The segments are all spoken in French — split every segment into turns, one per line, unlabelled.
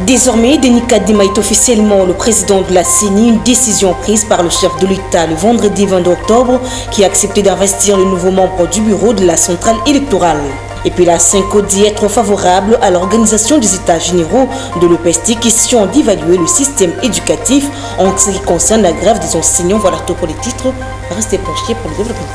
Désormais, Denis Kadima est officiellement le président de la CENI, une décision prise par le chef de l'État le vendredi 22 octobre qui a accepté d'investir le nouveau membre du bureau de la centrale électorale. Et puis la CENCO dit être favorable à l'organisation des états généraux de l'EPST, question d'évaluer le système éducatif en ce qui concerne la grève des enseignants. Voilà tout pour les titres. Restez penchés pour le développement.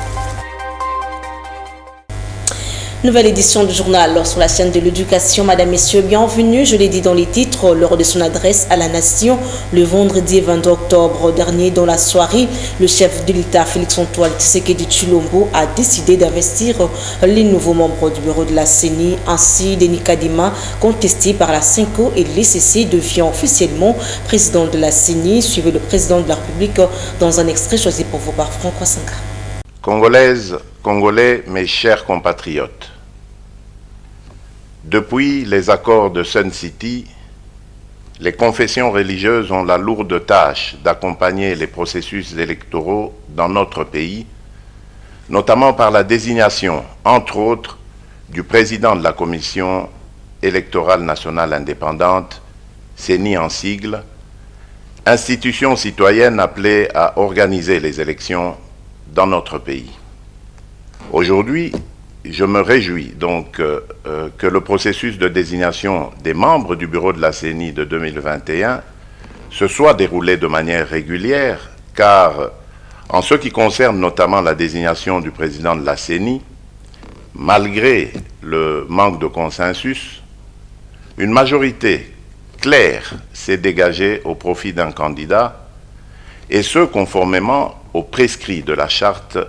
Nouvelle édition du journal sur la chaîne de l'éducation. Madame, Messieurs, bienvenue. Je l'ai dit dans les titres lors de son adresse à la nation le vendredi 22 octobre dernier. Dans la soirée, le chef de l'État, Félix-Antoine Tshisekedi Tshilombo, a décidé d'investir les nouveaux membres du bureau de la CENI. Ainsi, Denis Kadima, contesté par la CENCO et l'ECC, devient officiellement président de la CENI. Suivez le président de la République dans un extrait choisi pour vous par Franck Wasanga.
Congolaises, Congolais, mes chers compatriotes, depuis les accords de Sun City, les confessions religieuses ont la lourde tâche d'accompagner les processus électoraux dans notre pays, notamment par la désignation, entre autres, du président de la Commission électorale nationale indépendante, CENI en sigle, institution citoyenne appelée à organiser les élections dans notre pays. Aujourd'hui, je me réjouis donc que le processus de désignation des membres du bureau de la CENI de 2021 se soit déroulé de manière régulière, car en ce qui concerne notamment la désignation du président de la CENI, malgré le manque de consensus, une majorité claire s'est dégagée au profit d'un candidat, et ce conformément aux prescrits de la charte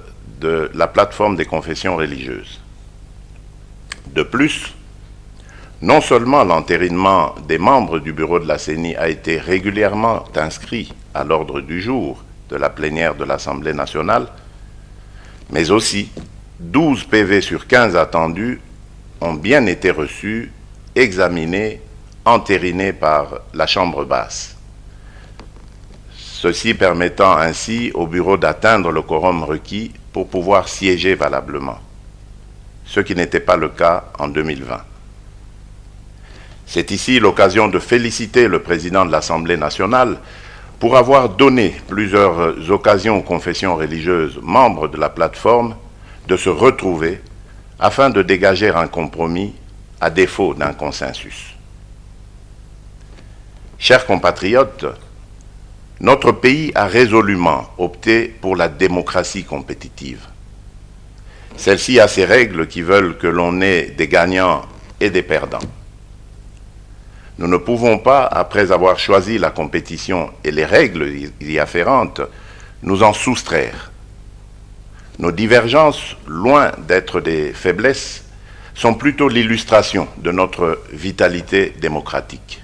de la plateforme des confessions religieuses. De plus, non seulement l'entérinement des membres du bureau de la CENI a été régulièrement inscrit à l'ordre du jour de la plénière de l'Assemblée nationale, mais aussi 12 PV sur 15 attendus ont bien été reçus, examinés, entérinés par la Chambre basse. Ceci permettant ainsi au bureau d'atteindre le quorum requis pour pouvoir siéger valablement, ce qui n'était pas le cas en 2020. C'est ici l'occasion de féliciter le président de l'Assemblée nationale pour avoir donné plusieurs occasions aux confessions religieuses membres de la plateforme de se retrouver afin de dégager un compromis à défaut d'un consensus. Chers compatriotes, notre pays a résolument opté pour la démocratie compétitive. Celle-ci a ses règles qui veulent que l'on ait des gagnants et des perdants. Nous ne pouvons pas, après avoir choisi la compétition et les règles y afférentes, nous en soustraire. Nos divergences, loin d'être des faiblesses, sont plutôt l'illustration de notre vitalité démocratique.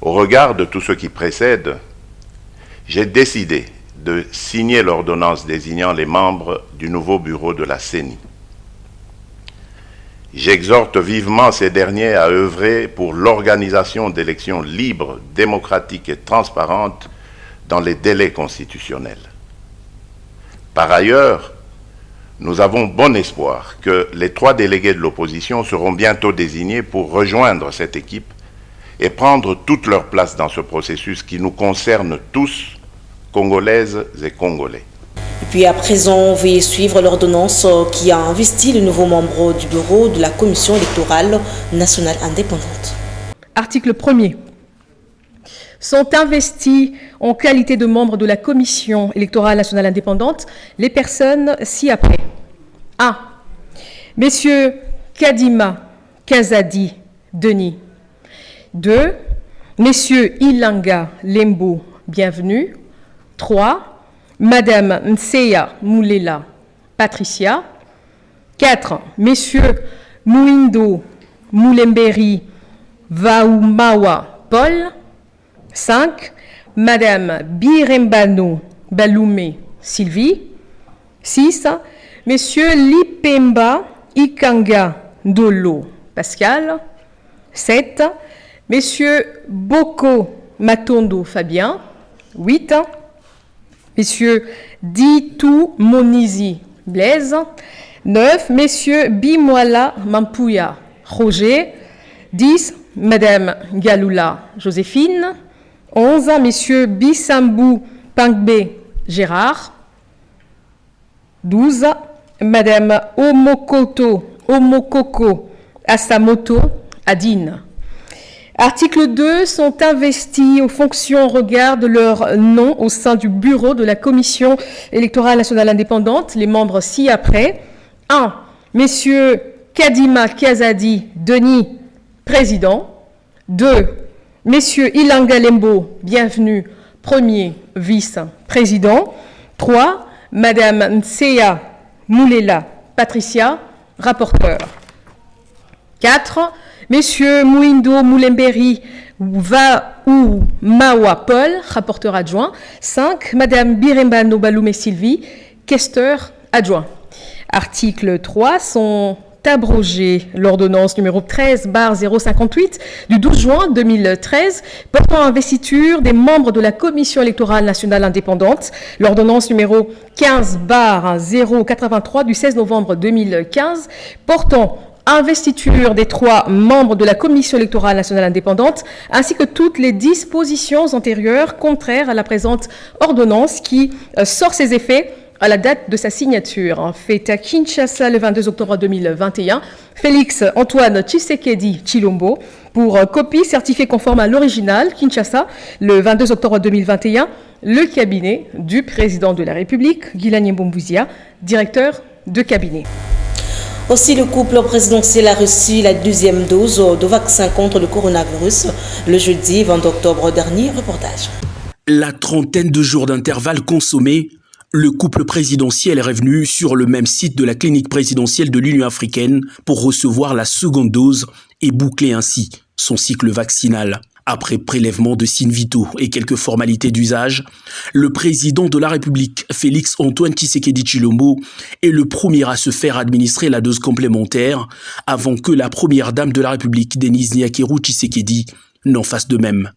Au regard de tout ce qui précède, j'ai décidé de signer l'ordonnance désignant les membres du nouveau bureau de la CENI. J'exhorte vivement ces derniers à œuvrer pour l'organisation d'élections libres, démocratiques et transparentes dans les délais constitutionnels. Par ailleurs, nous avons bon espoir que les 3 délégués de l'opposition seront bientôt désignés pour rejoindre cette équipe et prendre toute leur place dans ce processus qui nous concerne tous, Congolaises et Congolais.
Et puis à présent, veuillez suivre l'ordonnance qui a investi le nouveau membre du bureau de la Commission électorale nationale indépendante.
Article 1er. Sont investis en qualité de membres de la Commission électorale nationale indépendante les personnes ci-après. 1. Messieurs Kadima, Kazadi, Denis. 2. Messieurs Ilanga, Lembo, bienvenue. 3. Madame Nseya Moulela, Patricia. 4. Messieurs Mouindo, Moulemberi, Vaoumawa, Paul. 5. Madame Birembano, Baloumé, Sylvie. 6. Messieurs Lipemba, Ikanga, Ndolo, Pascal. 7. Messieurs Boko, Matondo, Fabien. 8. Messieurs Ditou, Monizi, Blaise. 9. Messieurs Bimwala, Mampouya, Roger. 10. Madame Galula Joséphine. 11, Messieurs Bissambou Pangbe Gérard. 12, Madame Omokoko Asamoto Adine. Article 2, sont investis aux fonctions au regard de leur nom au sein du bureau de la Commission électorale nationale indépendante, les membres ci-après. 1. Messieurs Kadima Kiazadi Denis, président. 2. Messieurs Ilanga Lembo, bienvenue, premier vice-président. 3. Madame Nseya Moulela Patricia, rapporteur. 4. Messieurs Mouindo Moulemberi ou Mawa Paul, rapporteur adjoint. 5. Madame Birembano Baloumé Sylvie, questeur adjoint. Article 3, sont abrogées l'ordonnance numéro 13/058 du 12 juin 2013 portant investiture des membres de la Commission électorale nationale indépendante, l'ordonnance numéro 15/083 du 16 novembre 2015 portant investiture des 3 membres de la Commission électorale nationale indépendante, ainsi que toutes les dispositions antérieures contraires à la présente ordonnance qui sort ses effets à la date de sa signature. Fait à Kinshasa le 22 octobre 2021, Félix Antoine Tshisekedi Tshilombo, pour copie certifiée conforme à l'original, Kinshasa, le 22 octobre 2021, le cabinet du président de la République, Guilain Mboumbouzia, directeur de cabinet.
Aussi, le couple présidentiel a reçu la 2e dose de vaccin contre le coronavirus le jeudi 20 octobre dernier. Reportage.
La trentaine de jours d'intervalle consommés, le couple présidentiel est revenu sur le même site de la clinique présidentielle de l'Union africaine pour recevoir la seconde dose et boucler ainsi son cycle vaccinal. Après prélèvement de signes vitaux et quelques formalités d'usage, le président de la République, Félix Antoine Tshisekedi Tshilombo, est le premier à se faire administrer la dose complémentaire avant que la première dame de la République, Denise Nyakeru Tshisekedi, n'en fasse de même.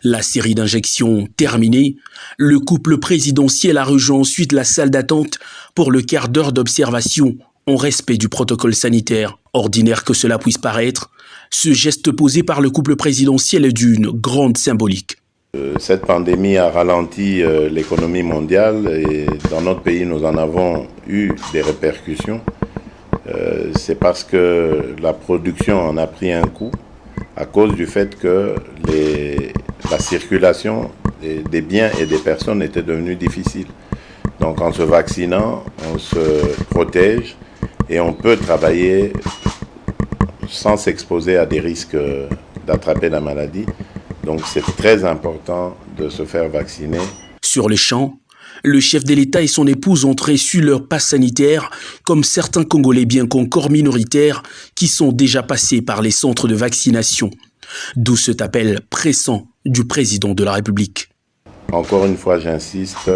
La série d'injections terminée, le couple présidentiel a rejoint ensuite la salle d'attente pour le quart d'heure d'observation en respect du protocole sanitaire. Ordinaire que cela puisse paraître, ce geste posé par le couple présidentiel est d'une grande symbolique.
Cette pandémie a ralenti l'économie mondiale et dans notre pays, nous en avons eu des répercussions. C'est parce que la production en a pris un coup à cause du fait que la circulation des biens et des personnes était devenue difficile. Donc en se vaccinant, on se protège et on peut travailler sans s'exposer à des risques d'attraper la maladie. Donc c'est très important de se faire vacciner.
Sur les champs, le chef de l'État et son épouse ont reçu leur passe sanitaire, comme certains Congolais bien qu'encore minoritaires qui sont déjà passés par les centres de vaccination. D'où cet appel pressant du président de la République.
Encore une fois, j'insiste,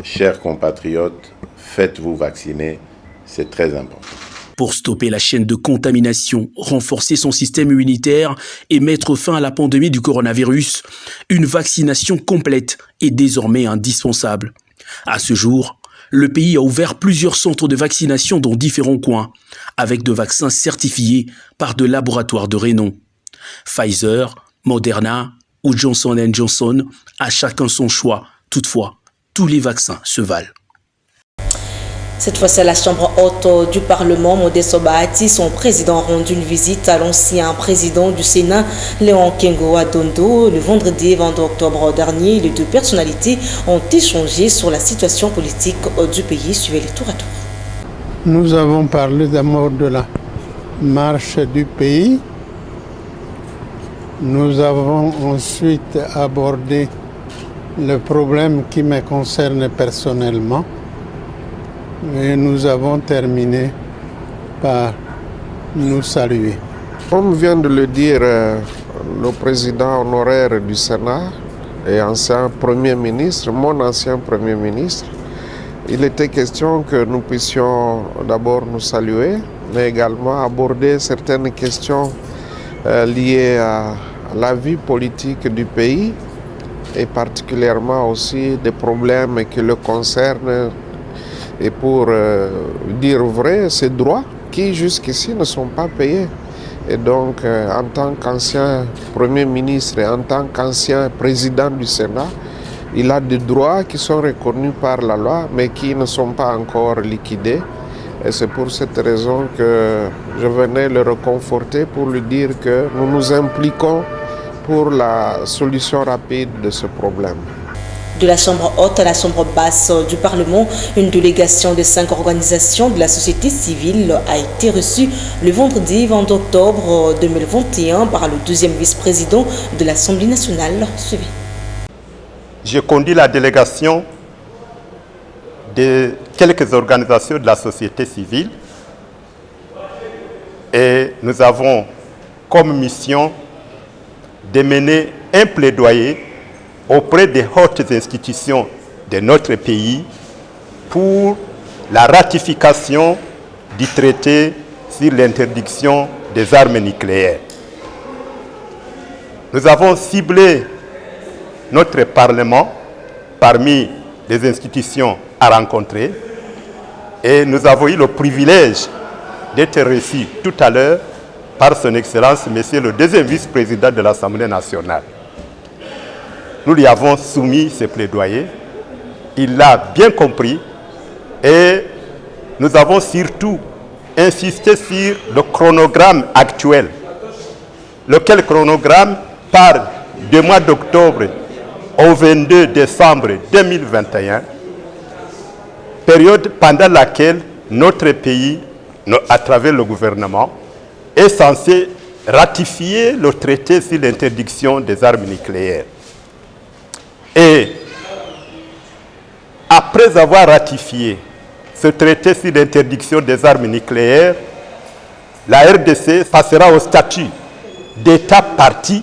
chers compatriotes, faites-vous vacciner, c'est très important.
Pour stopper la chaîne de contamination, renforcer son système immunitaire et mettre fin à la pandémie du coronavirus, une vaccination complète est désormais indispensable. À ce jour, le pays a ouvert plusieurs centres de vaccination dans différents coins, avec de vaccins certifiés par de laboratoires de renom. Pfizer, Moderna ou Johnson & Johnson, à chacun son choix. Toutefois, tous les vaccins se valent.
Cette fois-ci, à la Chambre haute du Parlement, Modesto Bahati, son président, a rendu une visite à l'ancien président du Sénat, Léon Kengo Adondo, le vendredi 20 octobre dernier. Les deux personnalités ont échangé sur la situation politique du pays. Suivez les tour à tour.
Nous avons parlé d'abord de la marche du pays. Nous avons ensuite abordé le problème qui me concerne personnellement. Et nous avons terminé par nous saluer.
Comme vient de le dire le président honoraire du Sénat et ancien Premier ministre, mon ancien Premier ministre, il était question que nous puissions d'abord nous saluer, mais également aborder certaines questions liées à la vie politique du pays et particulièrement aussi des problèmes qui le concernent et pour dire vrai, ces droits qui jusqu'ici ne sont pas payés. Et donc, en tant qu'ancien Premier ministre et en tant qu'ancien président du Sénat, il a des droits qui sont reconnus par la loi, mais qui ne sont pas encore liquidés. Et c'est pour cette raison que je venais le réconforter pour lui dire que nous nous impliquons pour la solution rapide de ce problème.
De la Chambre haute à la Chambre basse du Parlement, une délégation de 5 organisations de la société civile a été reçue le vendredi 20 octobre 2021 par le 2e vice-président de l'Assemblée nationale. Suivez.
Je conduis la délégation de quelques organisations de la société civile et nous avons comme mission de mener un plaidoyer auprès des hautes institutions de notre pays pour la ratification du traité sur l'interdiction des armes nucléaires. Nous avons ciblé notre Parlement parmi les institutions à rencontrer et nous avons eu le privilège d'être reçus tout à l'heure par son Excellence, Monsieur le 2e vice-président de l'Assemblée nationale. Nous lui avons soumis ce plaidoyer, il l'a bien compris et nous avons surtout insisté sur le chronogramme actuel, lequel chronogramme part du mois d'octobre au 22 décembre 2021, période pendant laquelle notre pays, à travers le gouvernement, est censé ratifier le traité sur l'interdiction des armes nucléaires. Et après avoir ratifié ce traité sur l'interdiction des armes nucléaires, la RDC passera au statut d'État partie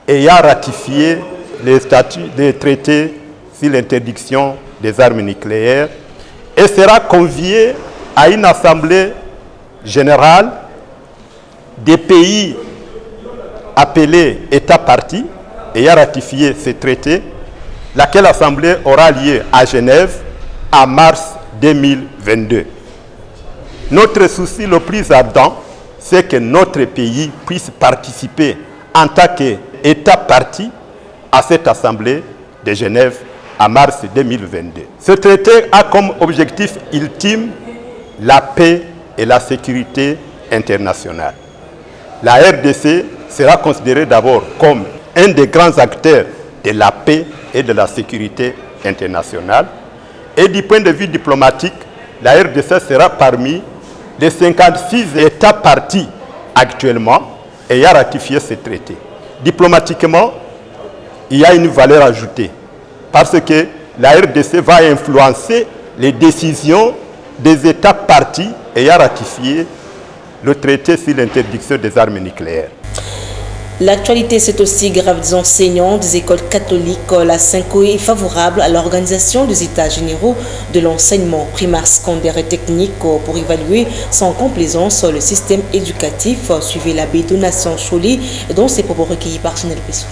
ayant ratifié les statuts des traités sur l'interdiction des armes nucléaires et sera conviée à une assemblée générale des pays appelés États parties ayant ratifié ces traités, laquelle assemblée aura lieu à Genève en mars 2022. Notre souci le plus ardent, c'est que notre pays puisse participer en tant qu'État partie à cette assemblée de Genève en mars 2022. Ce traité a comme objectif ultime la paix et la sécurité internationale. La RDC sera considérée d'abord comme un des grands acteurs de la paix et de la sécurité internationale. Et du point de vue diplomatique, la RDC sera parmi les 56 États partis actuellement ayant ratifié ce traité. Diplomatiquement, il y a une valeur ajoutée parce que la RDC va influencer les décisions des États partis ayant ratifié le traité sur l'interdiction des armes nucléaires.
L'actualité, c'est aussi grave des enseignants des écoles catholiques. La CENCO est favorable à l'organisation des états généraux de l'enseignement primaire, secondaire et technique pour évaluer sans complaisance le système éducatif. Suivez l'abbé Donatien Cholet dont ses propos recueillis par Chanel Pessou.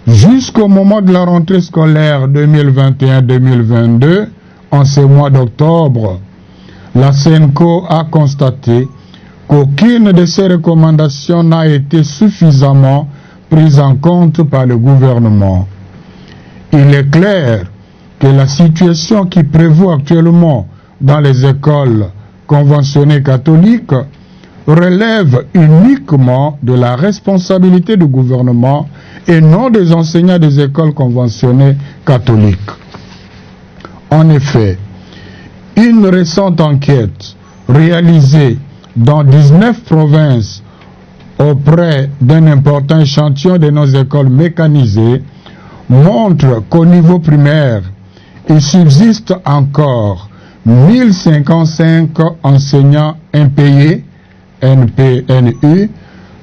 Jusqu'au moment de la rentrée scolaire 2021-2022, en ce mois d'octobre, la CENCO a constaté qu'aucune de ces recommandations n'a été suffisamment prise en compte par le gouvernement. Il est clair que la situation qui prévaut actuellement dans les écoles conventionnées catholiques relève uniquement de la responsabilité du gouvernement et non des enseignants des écoles conventionnées catholiques. En effet, une récente enquête réalisée dans 19 provinces auprès d'un important échantillon de nos écoles mécanisées montre qu'au niveau primaire, il subsiste encore 1055 enseignants impayés, NPNU,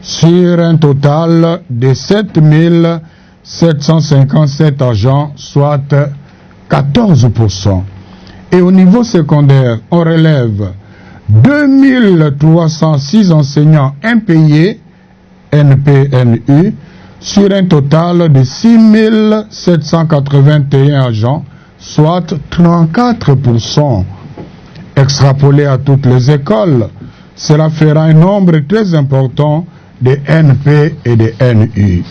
sur un total de 7757 agents, soit 14%. Et au niveau secondaire, on relève 2306 enseignants impayés, NPNU, sur un total de 6781 agents, soit 34%. Extrapolé à toutes les écoles, cela fera un nombre très important de NP et de NU.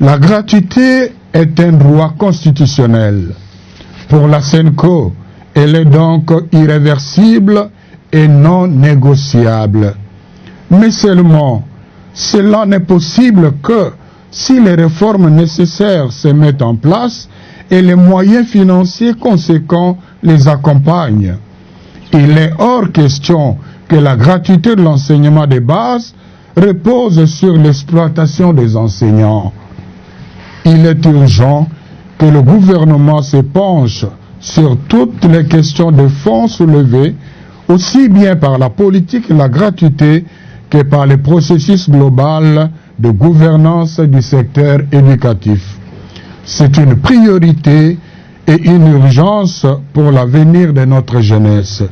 La gratuité est un droit constitutionnel. Pour la SENCO, elle est donc irréversible et non négociable. Mais seulement, cela n'est possible que si les réformes nécessaires se mettent en place et les moyens financiers conséquents les accompagnent. Il est hors question que la gratuité de l'enseignement de base repose sur l'exploitation des enseignants. Il est urgent que le gouvernement se penche sur toutes les questions de fond soulevées, aussi bien par la politique et la gratuité que par le processus global de gouvernance du secteur éducatif. C'est une priorité et une urgence pour l'avenir de notre jeunesse.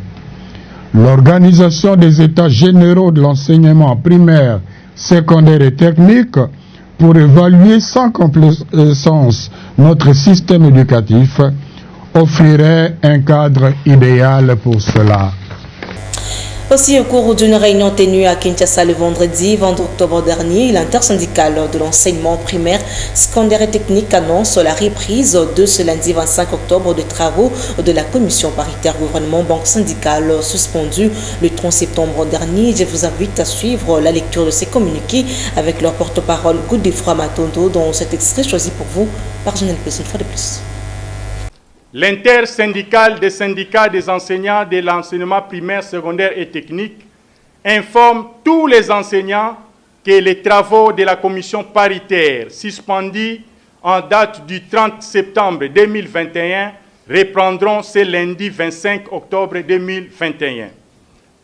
L'organisation des états généraux de l'enseignement primaire, secondaire et technique pour évaluer sans complaisance notre système éducatif offrirait un cadre idéal pour cela.
Aussi, au cours d'une réunion tenue à Kinshasa le vendredi 20 octobre dernier, l'intersyndicale de l'enseignement primaire, secondaire et technique annonce la reprise de ce lundi 25 octobre des travaux de la commission paritaire gouvernement-banque syndicale suspendue le 30 septembre dernier. Je vous invite à suivre la lecture de ces communiqués avec leur porte-parole Godefroid Matondo dans cet extrait choisi pour vous par Jeanne Pes une fois de plus.
L'intersyndicale des syndicats des enseignants de l'enseignement primaire, secondaire et technique informe tous les enseignants que les travaux de la commission paritaire suspendus en date du 30 septembre 2021 reprendront ce lundi 25 octobre 2021.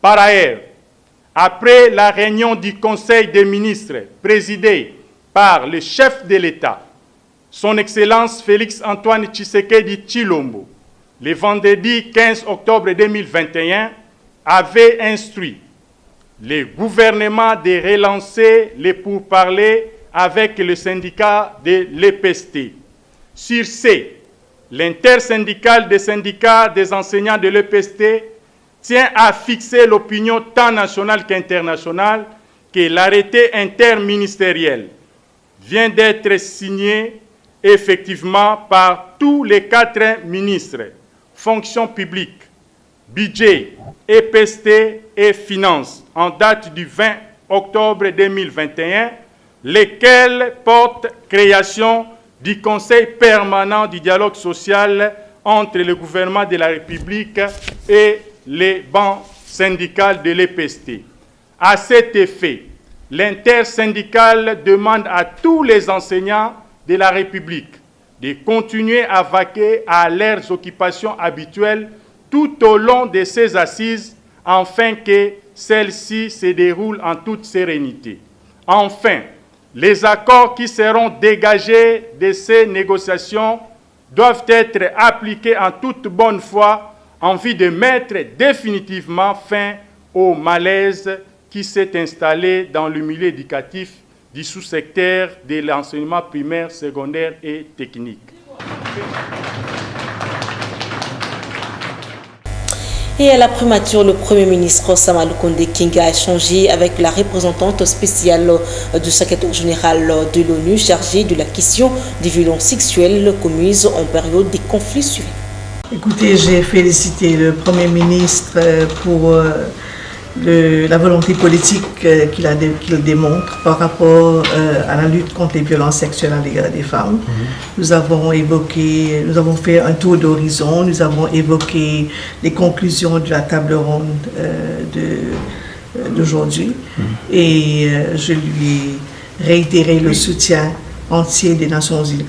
Par ailleurs, après la réunion du Conseil des ministres présidée par le chef de l'État, Son Excellence Félix-Antoine Tshisekedi Tshilombo, le vendredi 15 octobre 2021, avait instruit le gouvernement de relancer les pourparlers avec le syndicat de l'EPST. Sur ce, l'intersyndicale des syndicats des enseignants de l'EPST tient à fixer l'opinion tant nationale qu'internationale que l'arrêté interministériel vient d'être signé effectivement par tous les 4 ministres, fonction publique, budget, EPST et finances, en date du 20 octobre 2021, lesquels portent création du Conseil permanent du dialogue social entre le gouvernement de la République et les bancs syndicales de l'EPST. À cet effet, l'intersyndicale demande à tous les enseignants de la République de continuer à vaquer à leurs occupations habituelles tout au long de ces assises, afin que celles-ci se déroulent en toute sérénité. Enfin, les accords qui seront dégagés de ces négociations doivent être appliqués en toute bonne foi en vue de mettre définitivement fin au malaise qui s'est installé dans le milieu éducatif du sous-secteur de l'enseignement primaire, secondaire et technique.
Et à la primature, le Premier ministre Sama Lukonde King a échangé avec la représentante spéciale du secrétaire général de l'ONU chargée de la question des violences sexuelles commises en période des conflits suivis.
Écoutez, j'ai félicité le Premier ministre pour la volonté politique qu'il démontre par rapport à la lutte contre les violences sexuelles à l'égard des femmes. Nous avons fait un tour d'horizon, nous avons évoqué les conclusions de la table ronde d'aujourd'hui et je lui ai réitéré le soutien entier des Nations Unies,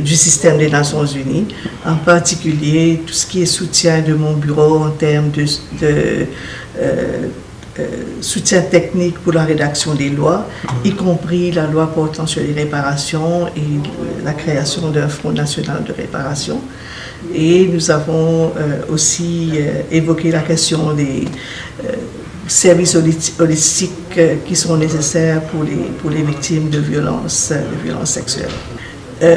du système des Nations Unies, en particulier tout ce qui est soutien de mon bureau en termes de soutien technique pour la rédaction des lois, y compris la loi portant sur les réparations et la création d'un Fonds national de réparation. Et nous avons aussi évoqué la question des services holistiques qui sont nécessaires pour les victimes de violences sexuelles.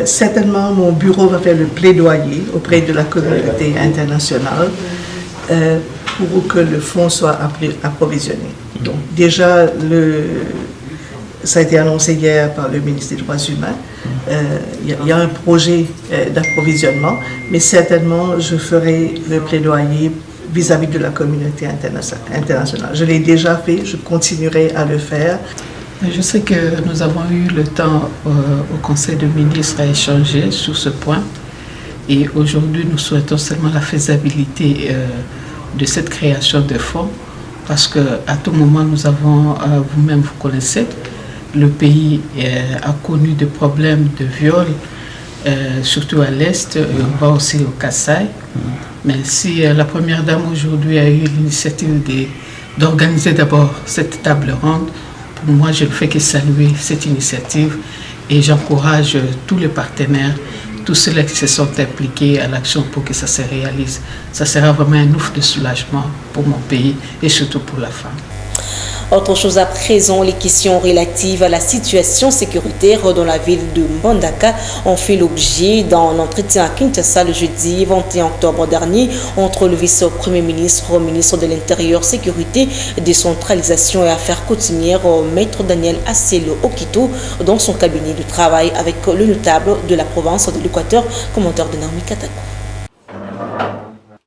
Certainement, mon bureau va faire le plaidoyer auprès de la communauté internationale pour que le fonds soit approvisionné. Donc déjà, ça a été annoncé hier par le ministre des Droits humains. Il y a un projet d'approvisionnement, mais certainement je ferai le plaidoyer vis-à-vis de la communauté internationale. Je l'ai déjà fait, je continuerai à le faire.
Je sais que nous avons eu le temps au Conseil de ministres à échanger sur ce point. Et aujourd'hui, nous souhaitons seulement la faisabilité de cette création de fonds, parce qu'à tout moment, nous avons, vous-même vous connaissez, le pays a connu des problèmes de viol, surtout à l'Est, on va aussi au Kasaï. Mais si la Première Dame aujourd'hui a eu l'initiative d'organiser d'abord cette table ronde, pour moi, je ne fais que saluer cette initiative et j'encourage tous les partenaires, tous ceux qui se sont impliqués à l'action pour que ça se réalise. Ça sera vraiment un ouf de soulagement pour mon pays et surtout pour la femme.
Autre chose à présent, les questions relatives à la situation sécuritaire dans la ville de Mbandaka ont fait l'objet d'un entretien à Kinshasa le jeudi 21 octobre dernier entre le vice-premier ministre, ministre de l'Intérieur, Sécurité, Décentralisation et Affaires coutumières, maître Daniel Aselo Okito, dans son cabinet de travail avec le notable de la province de l'Équateur, commentaire de Naomi Katako.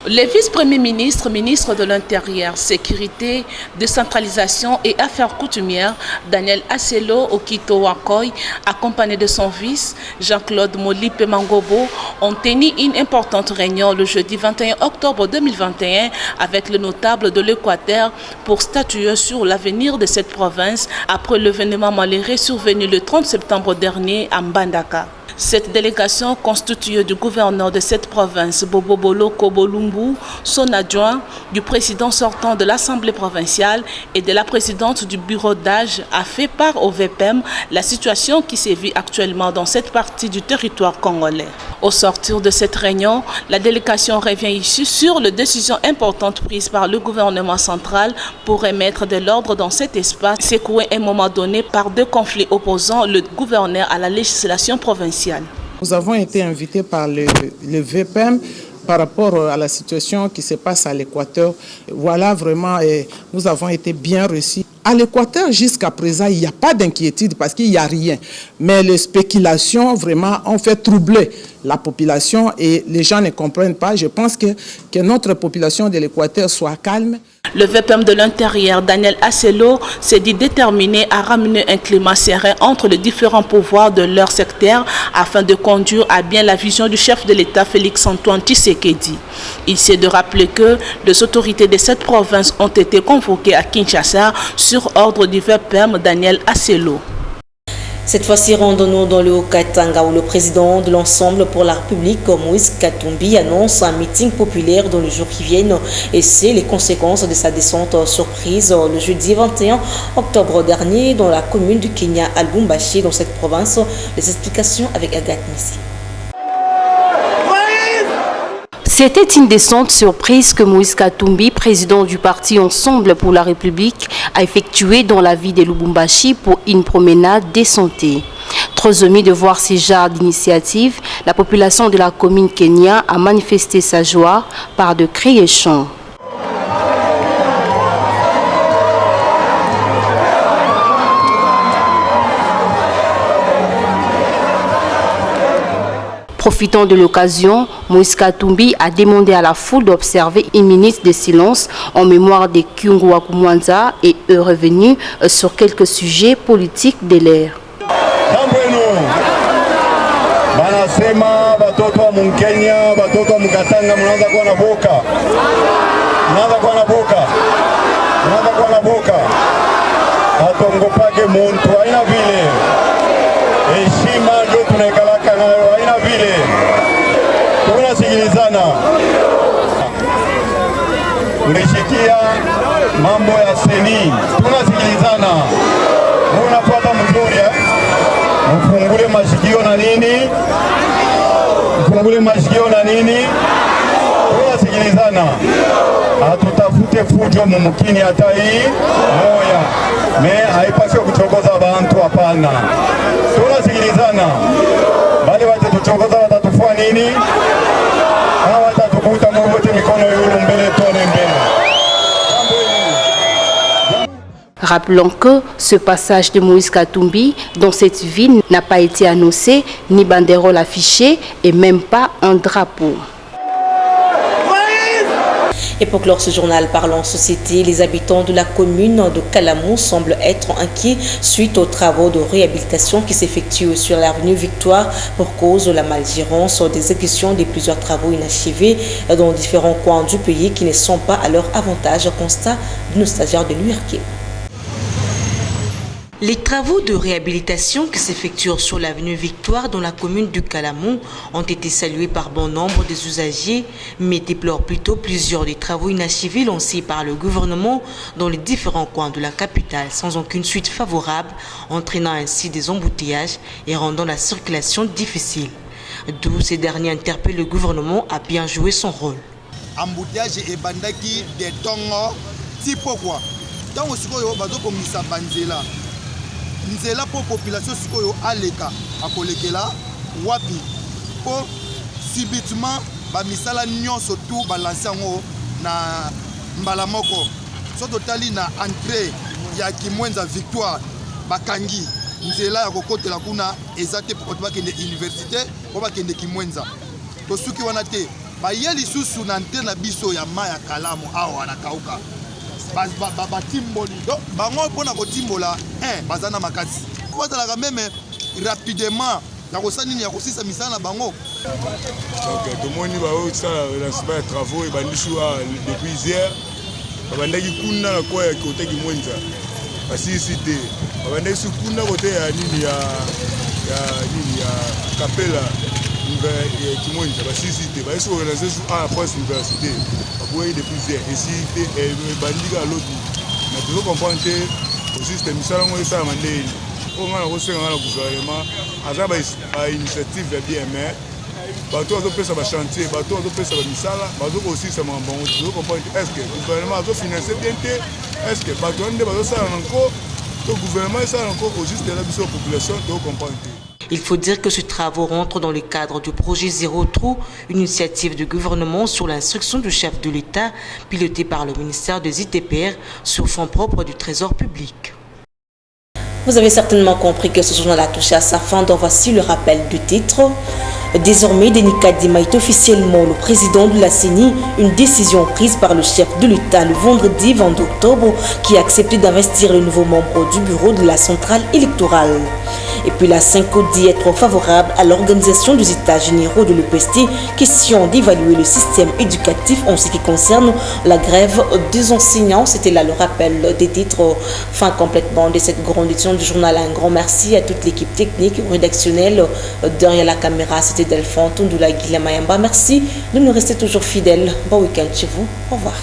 Le vice-premier ministre, ministre de l'Intérieur, Sécurité, Décentralisation et Affaires coutumières, Daniel Aselo Okito Wakoy, accompagné de son vice, Jean-Claude Molipe Mangobo, ont tenu une importante réunion le jeudi 21 octobre 2021 avec le notable de l'Équateur pour statuer sur l'avenir de cette province après l'événement malheureux survenu le 30 septembre dernier à Mbandaka. Cette délégation constituée du gouverneur de cette province, Bobo Boloko Bolumbu, son adjoint, du président sortant de l'Assemblée provinciale et de la présidente du bureau d'âge, a fait part au VPM la situation qui sévit actuellement dans cette partie du territoire congolais. Au sortir de cette réunion, la délégation revient ici sur les décisions importantes prises par le gouvernement central pour remettre de l'ordre dans cet espace secoué à un moment donné par deux conflits opposant le gouverneur à la législation provinciale.
Nous avons été invités par le VPM par rapport à la situation qui se passe à l'Équateur. Voilà, vraiment, nous avons été bien reçus. À l'Équateur, jusqu'à présent, il n'y a pas d'inquiétude parce qu'il n'y a rien. Mais les spéculations, vraiment, ont fait troubler la population et les gens ne comprennent pas. Je pense que notre population de l'Équateur soit calme.
Le VPM de l'Intérieur, Daniel Aselo, s'est dit déterminé à ramener un climat serein entre les différents pouvoirs de leur secteur afin de conduire à bien la vision du chef de l'État, Félix-Antoine Tshisekedi. Il s'est de rappeler que les autorités de cette province ont été convoquées à Kinshasa sur ordre du VPM Daniel Aselo.
Cette fois-ci, rendons-nous dans le Haut-Katanga où le président de l'Ensemble pour la République, Moïse Katumbi, annonce un meeting populaire dans les jours qui viennent et c'est les conséquences de sa descente surprise le jeudi 21 octobre dernier dans la commune du Kenya à Lubumbashi dans cette province. Les explications avec Agathe Messi.
C'était une descente surprise que Moïse Katumbi, président du parti Ensemble pour la République, a effectuée dans la ville de Lubumbashi pour une promenade décentée. Trop ému de voir ces genres d'initiatives, la population de la commune Kenya a manifesté sa joie par de cris et chants. Profitant de l'occasion, Moïse Katumbi a demandé à la foule d'observer une minute de silence en mémoire de Kyungu Wakumwanza et est revenu sur quelques sujets politiques de l'ère.
Mlishikia mambo ya seni, tunasikilizana, munafuata mzuri, mfungule mashikio na nini, tunasikilizana, hatutafute fujo mumukini hata hii moya, haipaswi kuchokoza bantu, hapana, tunasikilizana, bali watatuchokoza watatufua nini? Hawatatukuta mwote mikono yulu mbele tone mbele.
Rappelons que ce passage de Moïse Katumbi dans cette ville n'a pas été annoncé, ni banderole affichée et même pas un drapeau.
Et pour clore ce journal parlant société, les habitants de la commune de Kalamou semblent être inquiets suite aux travaux de réhabilitation qui s'effectuent sur l'avenue Victoire pour cause de la malgérance des exécutions de plusieurs travaux inachevés dans différents coins du pays qui ne sont pas à leur avantage, constat de nos stagiaires de l'URK. Les travaux de réhabilitation qui s'effectuent sur l'avenue Victoire dans la commune du Kalamou ont été salués par bon nombre des usagers, mais déplorent plutôt plusieurs des travaux inachevés lancés par le gouvernement dans les différents coins de la capitale sans aucune suite favorable, entraînant ainsi des embouteillages et rendant la circulation difficile. D'où ces derniers interpellent le gouvernement à bien jouer son rôle.
Embouteillage et bandaki des tongo, si pourquoi tant aussi qu'on banzela. Nzela pour population sikoyo aleka akolekela wapi pour subitement ba misala nyonso tout balancer ngo na mbala moko so totali na entrée ya Kimwenza Victoire bakangi nzela ya kokotela kuna ezate pour ba kende université pour ba kende Kimwenza to suki wana te ba yeli susu na antenne na biso ya maya Kalamu awa na kauka batimboli donc bango mpona kotimbola bazana makasi bazalaka meme rapidement na kosala nini ya kosisa misala na bango.
Donc tomoni baosala lancement ya travaux ebandisi wa depuis hier babandaki kuna na kwa ya kote Kimwenza basisi te babandaki su kuna kote ya nini ya Kapela Kimwenza basisi te baisi organiser su à poste université oui, depuis hier. Ici, bandit à l'autre. Mais toujours comprendre que juste les missions ont été amendées. On a reçu un gouvernement. Avec une initiative bien mais bateau a fait ça va chantier, bateau a fait ça va misala, bateau aussi ça m'a bon. Toujours comprendre est-ce que le gouvernement a financé bien est-ce que bateau ne va ça encore le gouvernement ça encore juste la population de comprendre.
Il faut dire que ce travaux rentre dans le cadre du projet Zéro Trou, une initiative du gouvernement sur l'instruction du chef de l'État, pilotée par le ministère des ITPR sur fonds propres du Trésor public. Vous avez certainement compris que ce journal a touché à sa fin, donc voici le rappel du titre. Désormais, Denis Kadima est officiellement le président de la CENI, une décision prise par le chef de l'État le vendredi 20 octobre qui a accepté d'investir le nouveau membre du bureau de la centrale électorale. Et puis la Senco dit être favorable à l'organisation des états généraux de l'EPST, question d'évaluer le système éducatif en ce qui concerne la grève des enseignants. C'était là le rappel des titres. Fin complètement de cette grande édition du journal. Un grand merci à toute l'équipe technique, rédactionnelle. Derrière la caméra, c'était Delphine Tundula Guilamayamba. Merci de nous rester toujours fidèles. Bon week-end chez vous. Au revoir.